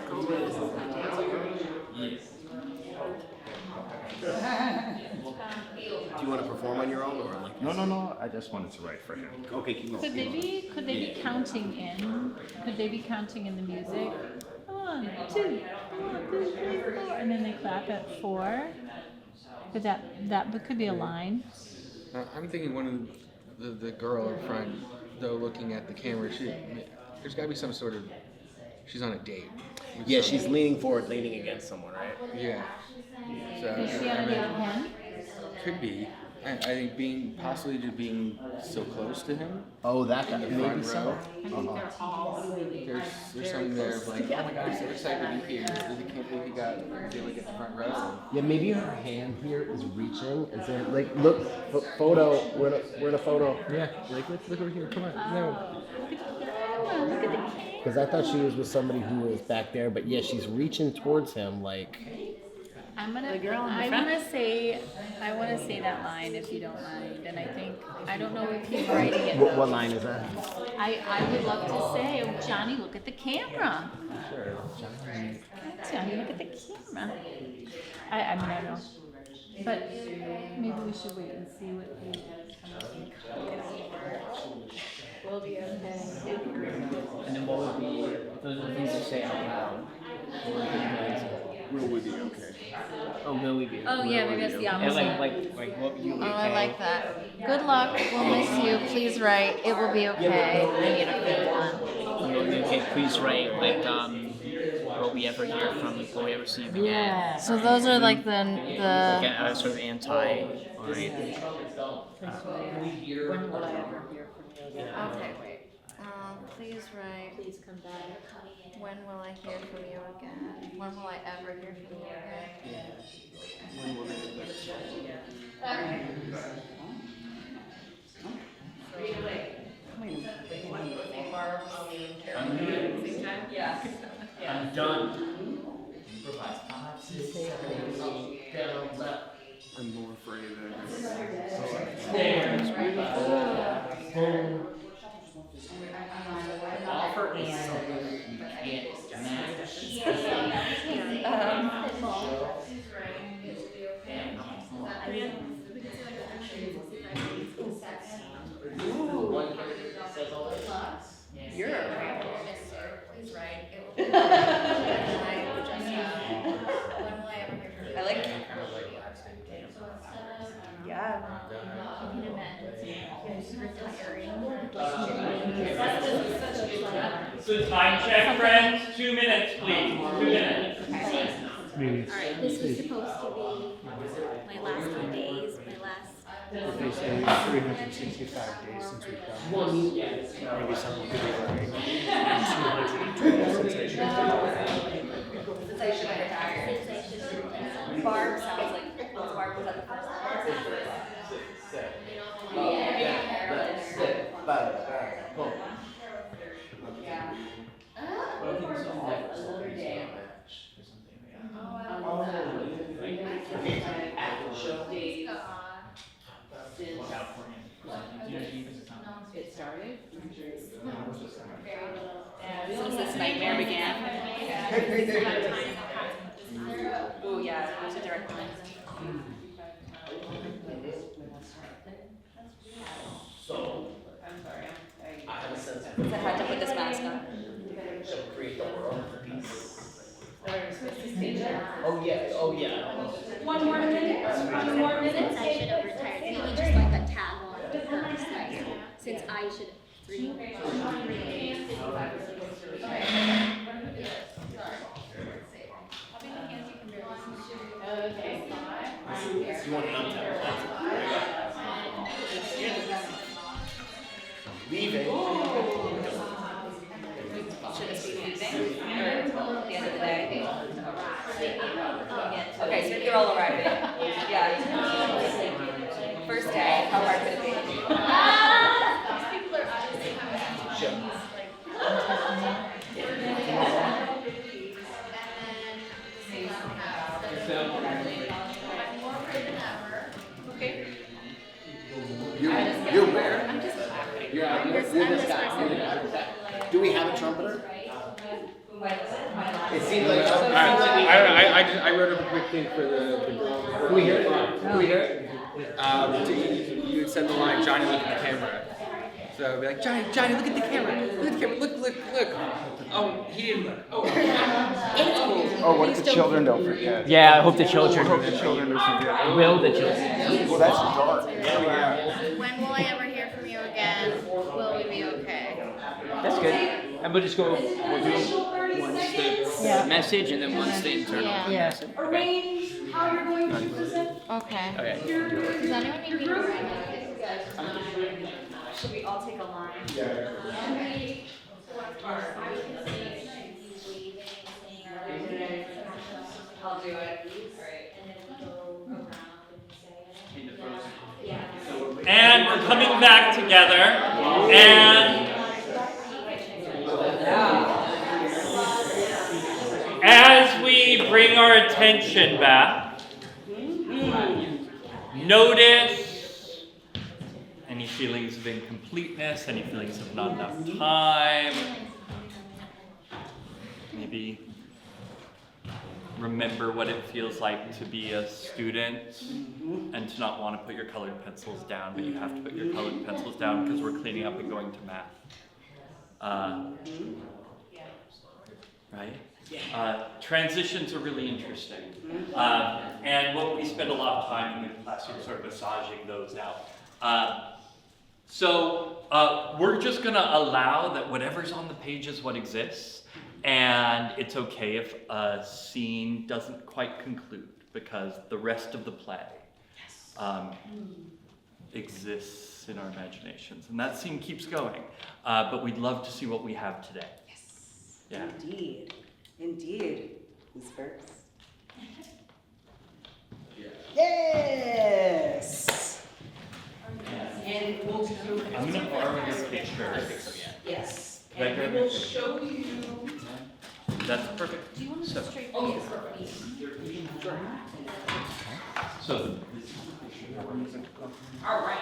Do you want to perform on your own or like? No, I just wanted to write for him. Okay, keep going. Could they be counting in? Could they be counting in the music? 1, 2, 1, 2, 3, 4, and then they clap at 4? Could that could be a line? I'm thinking one of the girl in front, though, looking at the camera. There's got to be some sort of. She's on a date. Yeah, she's leaning forward, leaning against someone, right? Yeah. So, Is she on a date with him? could be. I think being so close to him. Oh, that guy. In the Maybe front so. row. There's something there of like, oh my God, I'm so excited to be here. I can't believe he got like at the front row. Yeah, maybe her hand here is reaching. Is there like look photo? We're in a photo. Yeah, like look over here. Come on, no. Look at the camera. Because I thought she was with somebody who was back there, but yeah, she's reaching towards him like. I wanna say that line if you don't mind, and I don't know if he's writing it though. What line is that? I would love to say, oh, Johnny, look at the camera. Sure. Johnny, look at the camera. I mean, I don't know. But maybe we should wait and see what he We'll be okay. And then what would be those are the things you say out loud? Will we be okay? Oh, will we be? Oh yeah, maybe that's the opposite. Like what you Oh, I like that. Good luck. We'll miss you. Please write. It will be okay. I need a fake one. Okay, please write will we ever hear from? Will we ever see you again? Yeah. So those are like the Sort of anti line. When will I ever hear from you? Okay, wait. Please write. Please come back. When will I hear from you again? When will I ever hear from you again? When will they I'm more afraid that. Offer is something you can't match. One character says all this. You're right. Please write. It will be. I like it. Yeah. So time check, friends, 2 minutes, please, 2 minutes. Alright, this was supposed to be my last few days, my last. They say 365 days since we've done this. Maybe someone could be like 220 since I should Since I should have retired. Barb sounds like, Barb was at the first It started? Since this nightmare began. Ooh, yeah, it was a direct line. So, I'm sorry, I have a sense of Since I had to put this mask on. she'll create the world for peace. Oh, yeah. One more minute? Since I should have retired, maybe just like a tagline to first, like, since I should. You want to leave it. Should this be leaving? Or at the end of the day? Okay, so you're all arriving. Yeah. First day, how hard could it be? You're where? Do we have a trumpeter? It seems like. I wrote up a quick thing for the. Can we hear it? Can we hear it? You would send the line, Johnny, look at the camera. So I'd be like, Johnny, look at the camera. Look at the camera. Look. Oh, he didn't look. Oh. Oh, what if the children don't forget? Yeah, I hope the children Hope the children don't forget. will the children. Well, that's dark. When will I ever hear from you again? Will we be okay? That's good. And we'll just go, we'll do once the message and then once the internal. Yeah. Arrange how you're going to present. Okay. Okay. Does anyone need me to write? Should we all take a line? I'll do it. And we're coming back together, and as we bring our attention back, notice any feelings of incompleteness, any feelings of not enough time. Maybe remember what it feels like to be a student and to not want to put your colored pencils down, but you have to put your colored pencils down because we're cleaning up and going to math. Right? Transitions are really interesting. And what we spend a lot of time in the classroom sort of massaging those out. So we're just going to allow that whatever's on the page is what exists. And it's okay if a scene doesn't quite conclude because the rest of the play exists in our imaginations. And that scene keeps going. But we'd love to see what we have today. Yes. Yeah. Indeed. Who's first? Yes. And we'll do. I'm going to borrow your picture. Yes. Right And there. we will show you. That's perfect. Do you want to So- straight? Oh, yes. So this is the picture that we're using. All right.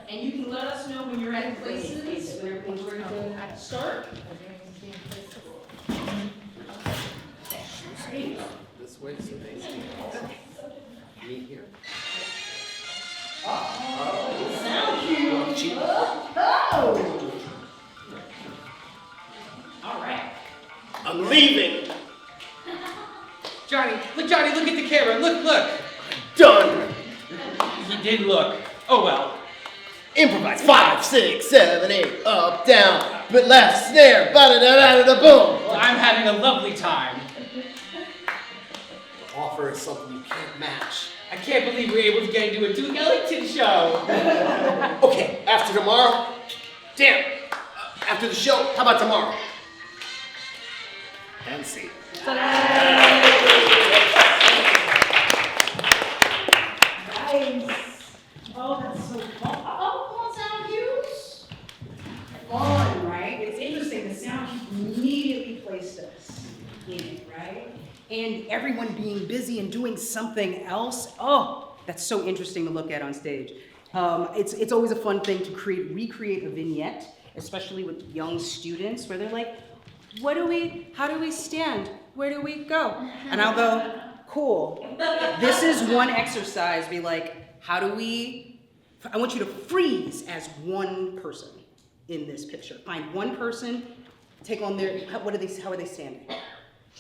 And you can let us know when you're at places, when everyone's ready to start. This way, so they see. Meet here. Sound cue. Oh. All right. I'm leaving. Johnny, look at the camera. Look. Done. He did look. Oh well. Improvise 5, 6, 7, 8, up, down, but left, snare, ba-da-da-da-da-da, boom. Well, I'm having a lovely time. The offer is something you can't match. I can't believe we were able to get into a Duke Ellington show. Okay, after tomorrow, damn, after the show, how about tomorrow? And see. Oh, that's so fun. Oh, sound cues. Fun, right? It's interesting. The sound cue immediately placed us in it, right? And everyone being busy and doing something else. Oh, that's so interesting to look at on stage. It's always a fun thing to recreate a vignette, especially with young students, where they're like, how do we stand? Where do we go? And I'll go, cool. This is one exercise. Be like, I want you to freeze as one person in this picture. Find one person, take on how are they standing?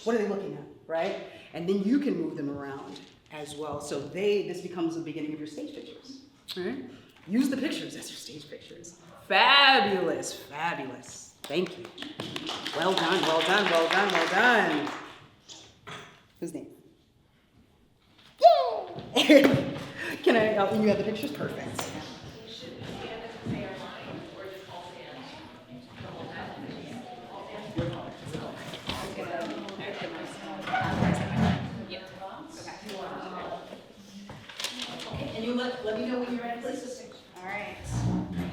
What are they looking at, right? And then you can move them around as well. So this becomes the beginning of your stage pictures, right? Use the pictures as your stage pictures. Fabulous. Thank you. Well done. Whose name? Yay! Can you have the pictures? Perfect. And you let me know when you're at places. All right.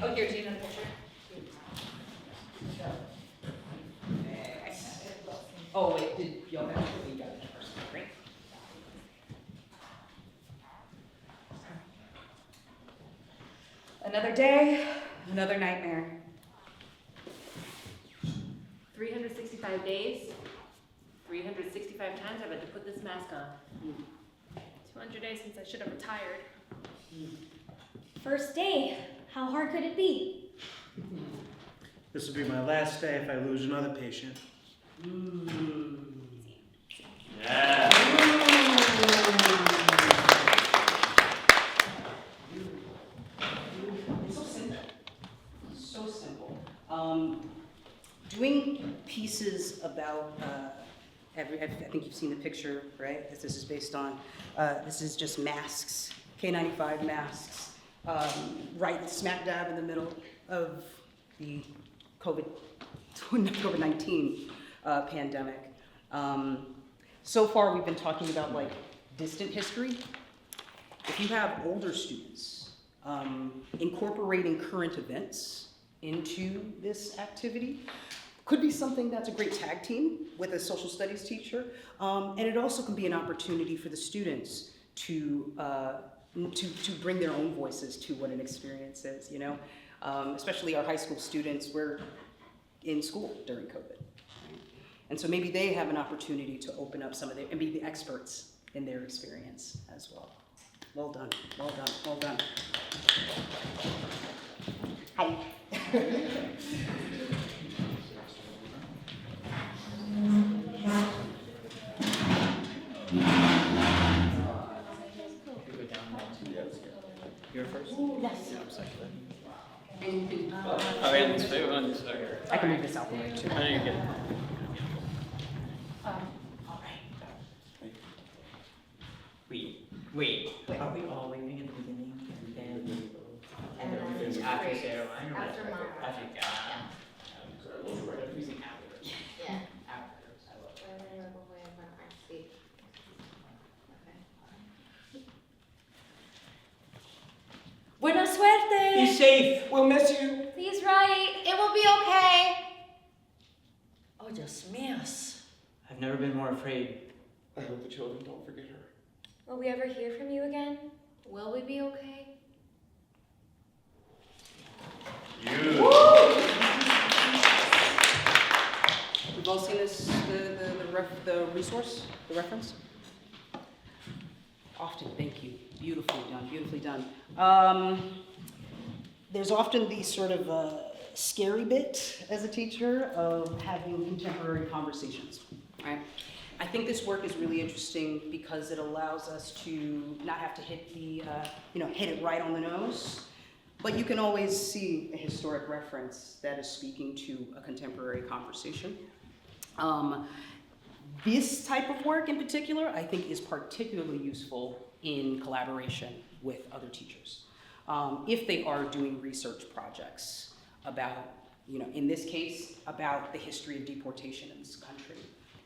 Oh, here, do you know the picture? Oh, wait, did y'all have it? You got it first. Great. Another day, another nightmare. 365 days, 365 times I've had to put this mask on. 200 days since I should have retired. First day. How hard could it be? This will be my last day if I lose another patient. Yeah. It's so simple. Doing pieces about I think you've seen the picture, right? That this is based on. This is just masks, K95 masks, right smack dab in the middle of the COVID-19 pandemic. So far, we've been talking about like distant history. If you have older students, incorporating current events into this activity could be something that's a great tag team with a social studies teacher, and it also can be an opportunity for the students to bring their own voices to what an experience is, you know? Especially our high school students were in school during COVID. Right? And so maybe they have an opportunity to open up some of their, and be the experts in their experience as well. Well done. Hi. You're first? Yes. Oh, yeah, let's do one. I can move this out the way too. I know you're good. All right. Wait. Are we all waving at the beginning and then after Sarah? After Mom. After Yeah. Buena suerte. Be safe. We'll miss you. Please write. It will be okay. Oh, Dios I've never been more afraid. I hope the children don't forget her. Will we ever hear from you again? resource, the reference? Often, thank you. Beautifully done, beautifully done. There's often the sort of scary bit as a teacher of having contemporary conversations, right? I think this work is really interesting because it allows us to not have to hit the, hit it right on the nose, but you can always see a historic reference that is speaking to a contemporary conversation. This type of work in particular, I think, is particularly useful in collaboration with other teachers. If they are doing research projects about, in this case, about the history of deportation in this country.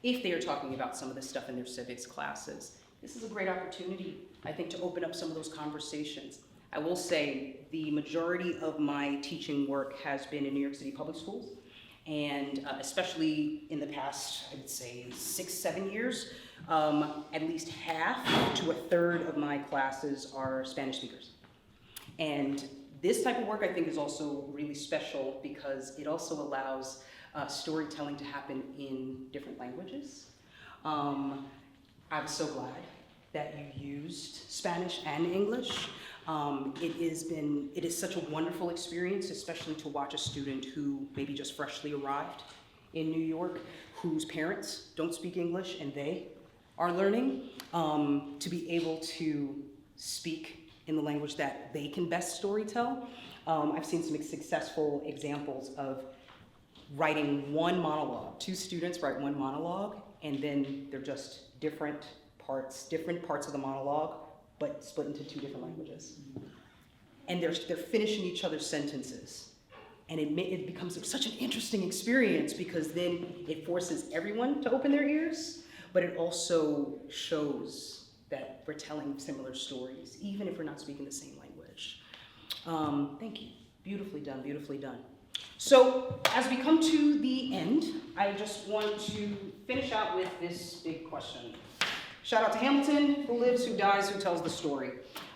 If they are talking about some of this stuff in their civics classes, this is a great opportunity, I think, to open up some of those conversations. I will say the majority of my teaching work has been in New York City public schools, and especially in the past, I would say 6-7 years, at least half to a third of my classes are Spanish speakers. And this type of work, I think, is also really special because it also allows storytelling to happen in different languages. I'm so glad that you used Spanish and English. It is such a wonderful experience, especially to watch a student who maybe just freshly arrived in New York, whose parents don't speak English and they are learning, to be able to speak in the language that they can best storytell. I've seen some successful examples of writing one monologue. 2 students write one monologue, and then they're just different parts of the monologue, but split into 2 different languages. And they're finishing each other's sentences. And it becomes such an interesting experience because then it forces everyone to open their ears, but it also shows that we're telling similar stories, even if we're not speaking the same language. Thank you. Beautifully done, beautifully done. So as we come to the end, I just want to finish out with this big question. Shout out to Hamilton, who lives, who dies, who tells the story.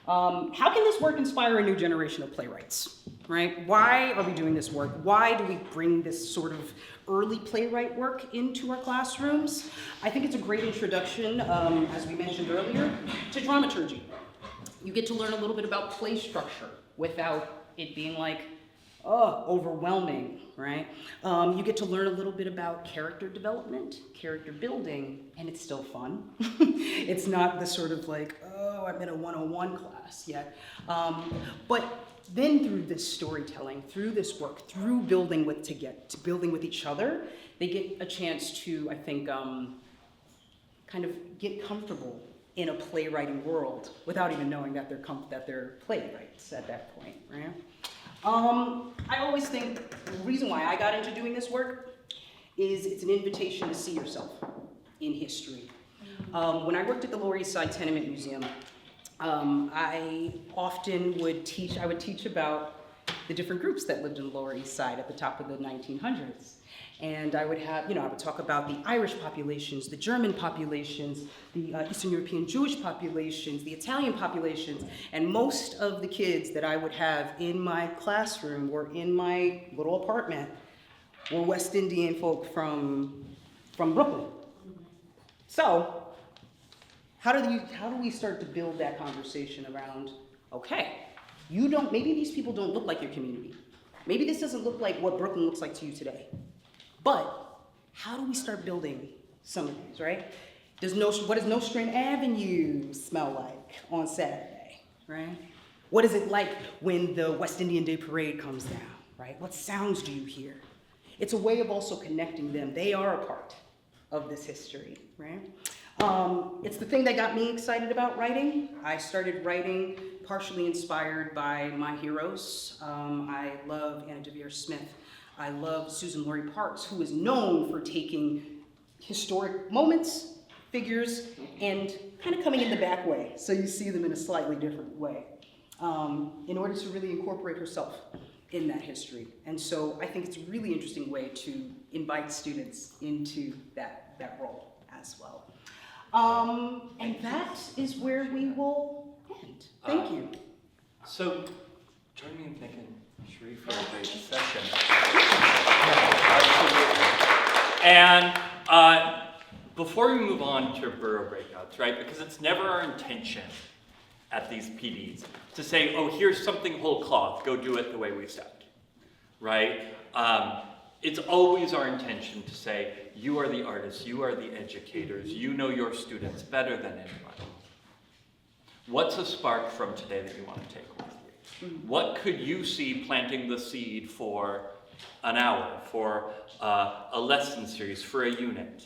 How can this work inspire a new generation of playwrights, right? Why are we doing this work? Why do we bring this sort of early playwright work into our classrooms? I think it's a great introduction, as we mentioned earlier, to dramaturgy. You get to learn a little bit about play structure without it being like, overwhelming, right? You get to learn a little bit about character development, character building, and it's still fun. It's not the sort of like, I'm in a 101 class yet. But then through this storytelling, through this work, through building with each other, they get a chance to, I think, kind of get comfortable in a playwriting world without even knowing that they're playwrights at that point, right? I always think the reason why I got into doing this work is it's an invitation to see yourself in history. When I worked at the Lower East Side Tenement Museum, I would teach about the different groups that lived in the Lower East Side at the top of the 1900s. And I would talk about the Irish populations, the German populations, the Eastern European Jewish populations, the Italian populations, and most of the kids that I would have in my classroom or in my little apartment were West Indian folk from Brooklyn. So, how do we start to build that conversation around, okay, maybe these people don't look like your community. Maybe this doesn't look like what Brooklyn looks like to you today. But how do we start building some of these, right? What does Nostrand Avenue smell like on Saturday, right? What is it like when the West Indian Day Parade comes down, right? What sounds do you hear? It's a way of also connecting them. They are a part of this history, right? It's the thing that got me excited about writing. I started writing partially inspired by my heroes. I love Anna Deavere Smith. I love Susan Laurie Parks, who is known for taking historic moments, figures, and kind of coming in the back way, so you see them in a slightly different way, in order to really incorporate herself in that history. And so I think it's a really interesting way to invite students into that role as well. And that is where we will end. Thank you. So, join me in thanking Cherrye for a great session. And before we move on to borough breakouts, right? Because it's never our intention at these PDs to say, oh, here's something whole cloth, go do it the way we said, right? It's always our intention to say, you are the artists, you are the educators, you know your students better than anybody. What's a spark from today that you want to take with you? What could you see planting the seed for an hour, for a lesson series, for a unit,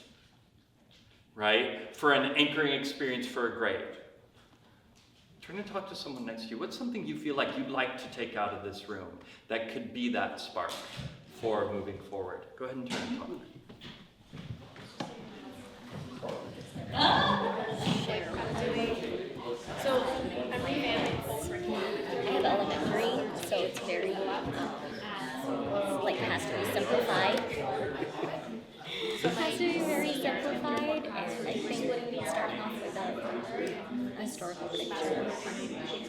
right? For an anchoring experience for a grade. Turn and talk to someone next to you. What's something you feel like you'd like to take out of this room that could be that spark for moving forward? Go ahead and turn and talk. So I'm revamping. I have elementary, so it's very like has to be simplified. So it has to be very simplified, and I think starting off with a historical picture,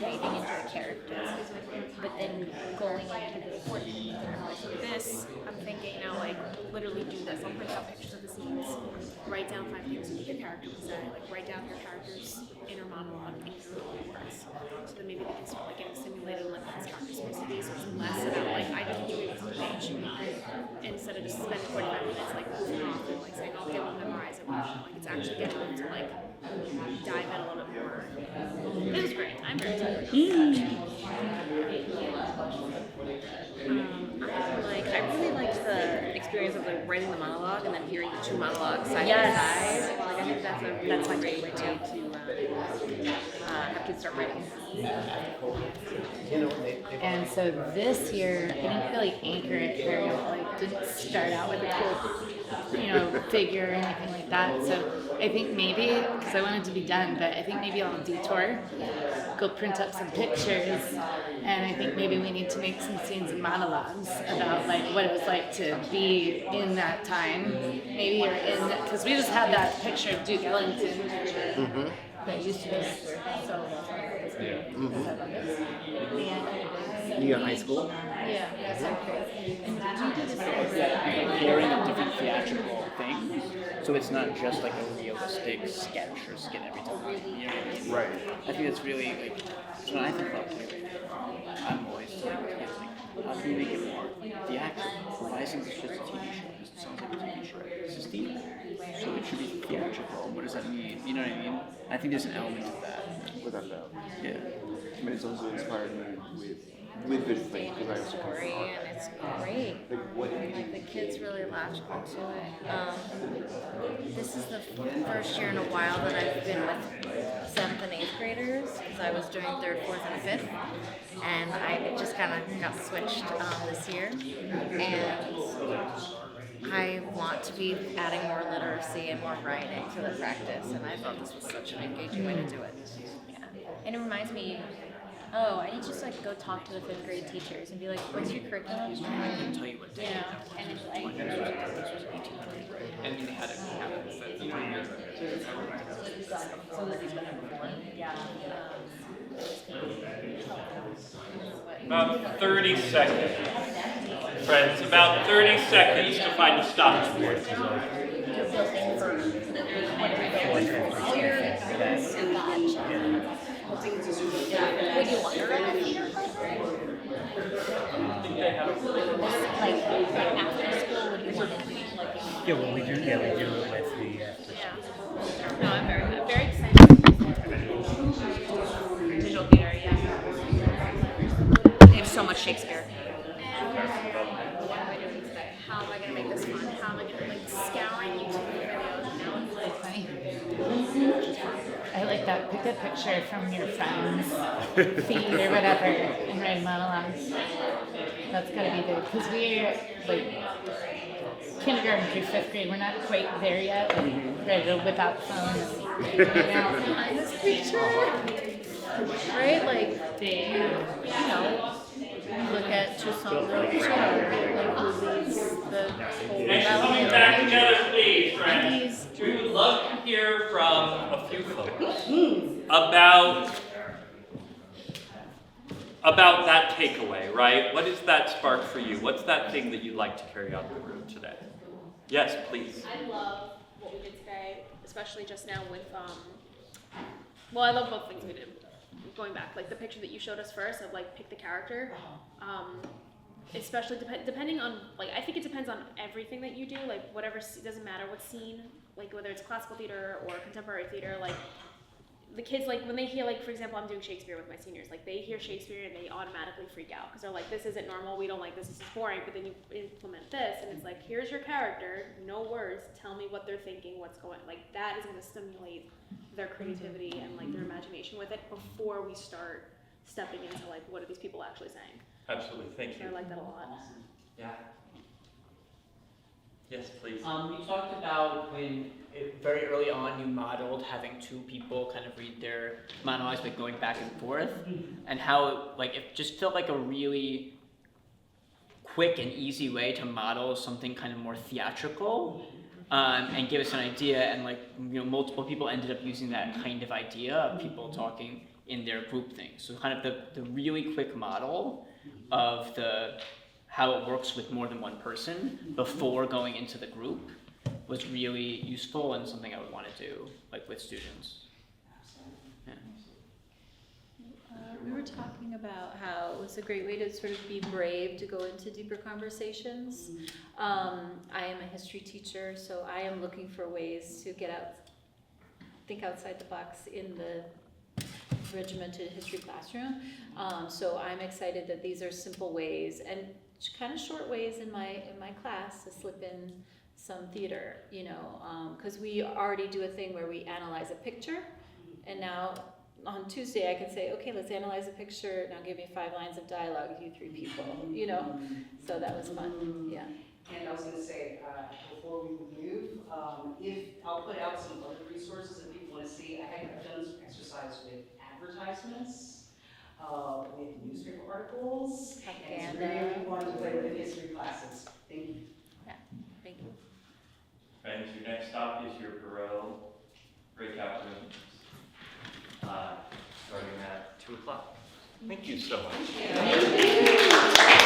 diving into a character, but then going into the important. This, I'm thinking now, like, literally do this. I'll print out pictures of the scenes, write down 5 things that your character would say, like, write down your character's inner monologue in your own words. So then maybe they can start, like, getting simulated, like, what this character's supposed to be, so it's less about, like, I just do this on the page, instead of just spending 45 minutes, like, goofing off and, like, saying, oh, okay, we'll memorize it, whatever. Like, it's actually getting them to, like, dive in a little bit more. This was great. I'm very excited. I really liked the experience of like writing the monologue and then hearing the 2 monologues side Yes. by side. Like I think that's my favorite way to have kids start writing. And so this year, I didn't really anchor it very well. Like, didn't start out with a cool, figure or anything like that. So I think maybe, because I wanted to be done, but I think maybe I'll detour, go print up some pictures, and I think maybe we need to make some scenes and monologues about like what it was like to be in that time. Maybe you're in, because we just had that picture of Duke Ellington that used to be so. You got high school? Yeah. Pairing a different theatrical thing, so it's not just like a realistic sketch or skit every time. You know what I mean? Right. I think it's really like when I think about playwriting, I'm always thinking, how can you make it more theatrical? Why isn't this just a TV show? This sounds like a TV show. This is theater, so it should be theatrical. What does that mean? You know what I mean? I think there's an element of that. Without doubt. Yeah. I mean, it's also inspired me with visual things because I also come Story, from art. and it's great. Like, what Like the kids really latch onto it. This is the first year in a while that I've been with 7th and 8th graders because I was doing 3rd, 4th, and 5th, and it just kind of got switched this year. And I want to be adding more literacy and more writing to the practice, and I thought this was such an engaging way to do it. Yeah, and it reminds me. Oh, I need to just like go talk to the 5th grade teachers and be like, "What's your curriculum?" I can tell you what day. And it's like, And you had it happen with the year. About 30 seconds. Friends, about 30 seconds to find a stop. would you wonder like after school, would you want to be like? Yeah, well, we do it with the. No, I'm very excited. Visual theater, yeah. They have so much Shakespeare. What am I doing today? How am I going to make this fun? How am I going to like scouring YouTube videos? Now it's like Funny. I like that. Pick a picture from your friend's feed or whatever and write monologues. That's gotta be good because we're like kindergarten through 5th grade. We're not quite there yet. Like, ready to whip out phones. Behind this picture, right? Like they, look at Toussaint Louverture, like who leads the whole Next, coming back together, please, friends. We would love to hear from a few folks about that takeaway, right? What is that spark for you? What's that thing that you'd like to carry out of the room today? Yes, please. I love what we did today. especially just now with, well, I love both things we did. Going back, like the picture that you showed us first of like pick the character, especially depending on, like, I think it depends on everything that you do, like whatever, doesn't matter what scene, like whether it's classical theater or contemporary theater, like the kids, like when they hear, like for example, I'm doing Shakespeare with my seniors, like they hear Shakespeare and they automatically freak out because they're like, this isn't normal, we don't like this is boring, but then you implement this and it's like, here's your character, no words, tell me what they're thinking, what's going, like that is going to stimulate their creativity and like their imagination with it before we start stepping into like, what are these people actually saying? Absolutely, thank So you. I like that a lot. Yeah. Yes, please. You talked about when very early on you modeled having two people kind of read their monologues but going back and forth, and how like it just felt like a really quick and easy way to model something kind of more theatrical, and give us an idea, and like, you know, multiple people ended up using that kind of idea of people talking in their group things. So kind of the really quick model of how it works with more than one person before going into the group was really useful and something I would want to do, like with students. Yeah. We were talking about how it was a great way to sort of be brave to go into deeper conversations. I am a history teacher, so I am looking for ways to think outside the box in the regimented history classroom. So I'm excited that these are simple ways and kind of short ways in my class to slip in some theater, you know, because we already do a thing where we analyze a picture, and now on Tuesday I can say, okay, let's analyze a picture, now give me 5 lines of dialogue, you 3 people, you know, so that was fun, yeah. And I was going to say, before we leave, if I'll put out some other resources that people want to see. I've done some exercise with advertisements, with newspaper articles, and it's really fun to play with history classes. Thank you. Yeah, thank you. Friends, your next stop is your Perot breakout room, starting at 2 o'clock. Thank you so much. Thank you.